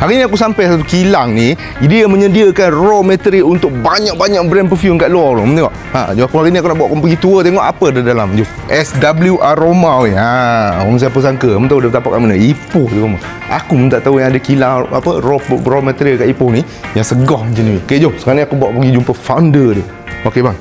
Hari ni aku sampai satu kilang ni, dia menyediakan raw material untuk banyak-banyak brand perfume kat luar tu. Tengok. Jom hari ni aku nak bawa kau pergi tour tengok apa ada dalam. Jom. SW Aroma weh. Orang siapa sangka. Kamu tahu dia dapat kat mana? Ipoh tu kamu. Aku pun tak tahu yang ada kilang apa raw material kat Ipoh ni yang segah macam ni. Okey, jom. Sekarang ni aku bawa pergi jumpa founder dia. Okey bang.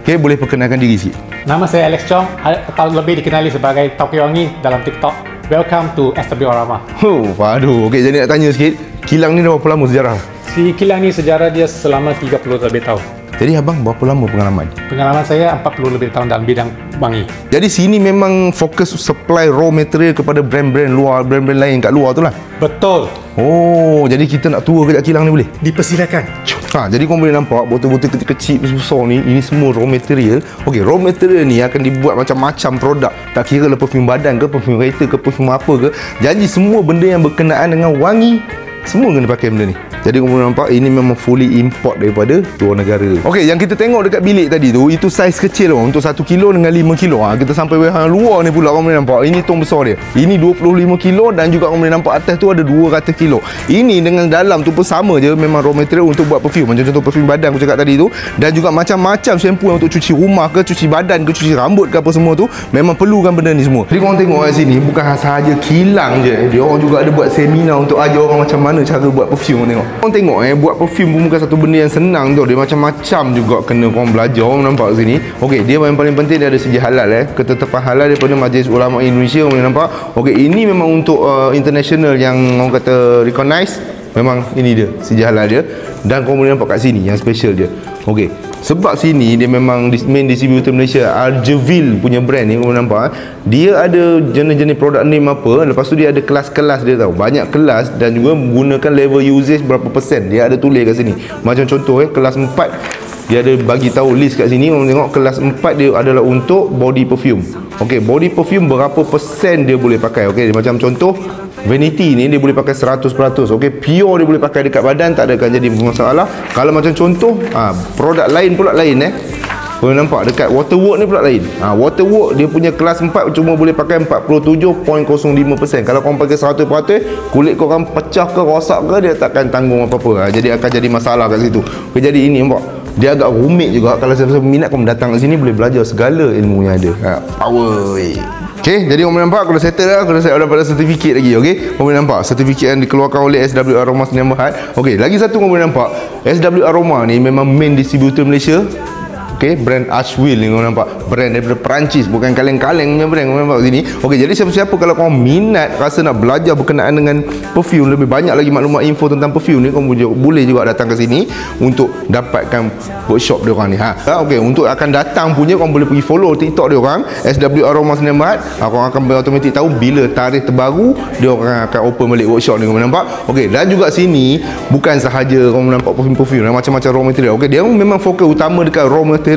Okey, boleh perkenalkan diri sikit. Nama saya Alex Chong, atau lebih dikenali sebagai Tokyo Wangi dalam TikTok. Welcome to SW Aroma. Aduh. Okey, jadi nak tanya sikit, kilang ni dah berapa lama sejarah? Si kilang ni sejarah dia selama 30 lebih tahun. Jadi abang berapa lama pengalaman? Pengalaman saya 40 lebih tahun dalam bidang wangi. Jadi sini memang fokus supply raw material kepada brand-brand luar, brand-brand lain kat luar tu lah. Betul. Oh, jadi kita nak tour kejap kilang ni boleh? Dipersilakan. Jadi korang boleh nampak botol-botol kecil-kecil besar ni, ini semua raw material. Okey, raw material ni akan dibuat macam-macam produk. Tak kira lah perfume badan ke, perfume kereta ke, perfume apa ke. Jadi semua benda yang berkenaan dengan wangi, semua kena pakai benda ni. Jadi korang nampak ini memang fully import daripada luar negara. Okey, yang kita tengok dekat bilik tadi tu, itu saiz kecil lah, untuk 1 kilo dengan 5 kilo. Kita sampai warehouse luar ni pula korang boleh nampak. Ini tong besar dia. Ini 25 kilo dan juga korang boleh nampak atas tu ada 200 kilo. Ini dengan dalam tu pun sama je, memang raw material untuk buat perfume. Macam contoh perfume badan aku cakap tadi tu, dan juga macam-macam shampoo yang untuk cuci rumah ke, cuci badan ke, cuci rambut ke apa semua tu, memang perlukan benda ni semua. Jadi korang tengok kat sini, bukan sahaja kilang je, dia orang juga ada buat seminar untuk ajar orang macam mana cara buat perfume. Tengok. Korang tengok buat perfume pun bukan satu benda yang senang tau. Dia macam-macam juga kena korang belajar. Korang nampak kat sini. Okey, dia yang paling penting dia ada sijil halal ketetapan halal daripada Majlis Ulama Indonesia. Korang nampak. Okey, ini memang untuk international yang orang kata recognize. Memang ini dia sijil halal dia. Dan korang boleh nampak kat sini yang special dia. Okey, sebab sini dia memang main distributor Malaysia, Arjeville punya brand ni, korang nampak dia ada jenis-jenis produk name apa. Lepas tu dia ada kelas-kelas dia tahu. Banyak kelas dan juga menggunakan level usage berapa persen. Dia ada tulis kat sini. Macam contoh kelas 4 dia ada bagi tahu list kat sini. Korang tengok kelas 4 dia adalah untuk body perfume. Okey, body perfume berapa persen dia boleh pakai. Okey, macam contoh Vanity ni dia boleh pakai 100%. Okey, pure dia boleh pakai dekat badan, tak ada akan jadi masalah. Kalau macam contoh produk lain pula lain korang nampak dekat Waterwork ni pula lain. Waterwork dia punya kelas 4 cuma boleh pakai 47.05%. Kalau korang pakai 100%, kulit korang pecah ke, rosak ke, dia takkan tanggung apa-apa. Jadi akan jadi masalah kat situ. Okay, jadi ini nampak dia agak rumit juga. Kalau siapa-siapa minat, korang datang kat sini boleh belajar segala ilmu yang ada. Power. Okey, jadi korang boleh nampak aku dah settle dah. Aku dah dapat sertifikat lagi. Okey, korang boleh nampak sertifikat yang dikeluarkan oleh SW Aroma Sdn Bhd. Okey, lagi satu korang boleh nampak SW Aroma ni memang main distributor Malaysia. Okey, brand Asheville ni korang nampak, brand daripada Perancis, bukan kaleng-kaleng punya brand korang nampak sini. Okey, jadi siapa-siapa kalau korang minat rasa nak belajar berkenaan dengan perfume, lebih banyak lagi maklumat info tentang perfume ni, korang boleh juga datang ke sini untuk dapatkan workshop dia orang ni. Okey, untuk akan datang punya korang boleh pergi follow TikTok dia orang SW Aroma Sdn Bhd. Korang akan automatik tahu bila tarikh terbaru dia orang akan open balik workshop ni, korang nampak. Okey, dan juga sini bukan sahaja korang nampak perfume macam-macam raw material. Okey, dia memang fokus utama dekat raw material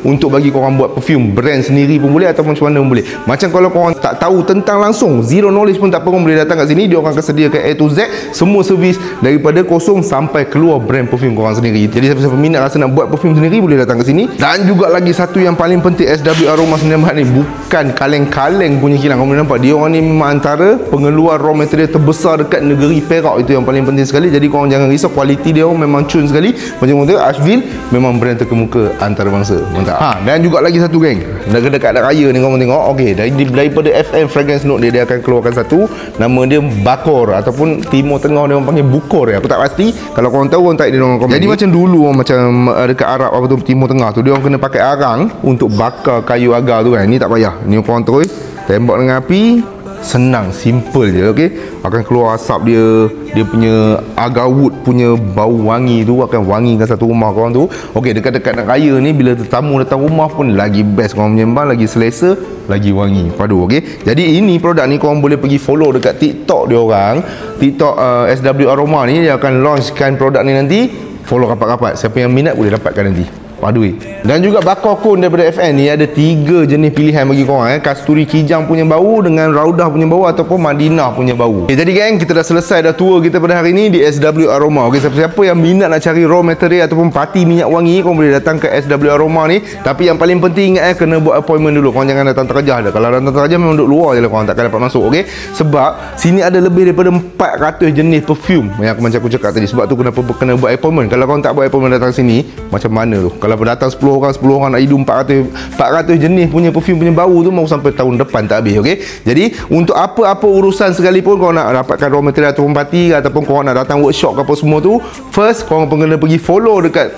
untuk bagi korang buat perfume brand sendiri pun boleh ataupun macam mana pun boleh. Macam kalau korang tak tahu tentang langsung, zero knowledge pun tak apa, korang boleh datang kat sini. Dia orang akan sediakan A to Z semua servis daripada kosong sampai keluar brand perfume korang sendiri. Jadi siapa-siapa minat rasa nak buat perfume sendiri boleh datang ke sini. Dan juga lagi satu yang paling penting, SW Aroma Sdn Bhd ni bukan kaleng-kaleng punya kilang. Korang boleh nampak dia orang ni memang antara pengeluar raw material terbesar dekat negeri Perak. Itu yang paling penting sekali. Jadi korang jangan risau, kualiti dia orang memang cun sekali. Macam kata Asheville memang brand terkemuka antara bangsa. Mantap. Dan juga lagi satu geng, dekat raya ni korang tengok. Okey, daripada FM Fragrance Note dia akan keluarkan satu, nama dia Bakor ataupun Timur Tengah dia orang panggil Bukor Aku tak pasti. Kalau korang tahu, korang type dia orang komen. Jadi macam dulu macam dekat Arab apa tu, Timur Tengah tu, dia orang kena pakai arang untuk bakar kayu agar tu kan. Ni tak payah. Ni korang terus tembak dengan api, senang, simple je. Okey, akan keluar asap dia punya agar wood punya bau wangi tu akan wangikan satu rumah korang tu. Okey, dekat-dekat nak raya ni bila tetamu datang rumah pun lagi best korang menyembang, lagi selesa, lagi wangi padu. Okey, jadi ini produk ni korang boleh pergi follow dekat TikTok dia orang. TikTok SW Aroma ni dia akan launchkan produk ni nanti. Follow rapat-rapat, siapa yang minat boleh dapatkan nanti. Padui. Dan juga bakor kon daripada FN ni ada 3 jenis pilihan bagi korang Kasturi Kijang punya bau, dengan Raudah punya bau, ataupun Madinah punya bau. Jadi gang, kita dah selesai dah tour kita pada hari ni di SW Aroma. Siapa-siapa yang minat nak cari raw material ataupun parti minyak wangi, korang boleh datang ke SW Aroma ni. Tapi yang paling penting ingat kena buat appointment dulu. Korang jangan datang terjah dah. Kalau datang terjah memang duduk luar je lah, korang takkan dapat masuk, okey? Sebab sini ada lebih daripada 400 jenis perfume yang macam aku cakap tadi. Sebab tu kenapa kena buat appointment. Kalau korang tak buat appointment datang sini, macam mana tu? Kalau datang 10 orang nak hidup 400 jenis punya perfume punya bau tu mau sampai tahun depan tak habis, okey? Jadi untuk apa-apa urusan sekalipun korang nak dapatkan raw material ataupun parti ataupun korang nak datang workshop ke apa semua tu, first korang kena pergi follow dekat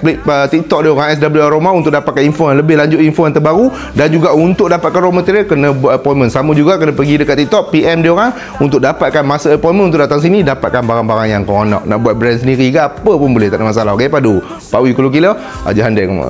TikTok dia orang SW Aroma untuk dapatkan info yang lebih lanjut, info yang terbaru. Dan juga untuk dapatkan raw material kena buat appointment. Sama juga kena pergi dekat TikTok PM dia orang untuk dapatkan masa appointment untuk datang sini, dapatkan barang-barang yang korang nak buat brand sendiri ke apa pun boleh, tak ada masalah, okey? Padu Pak Wi Kulo Kilo aja handai kamu.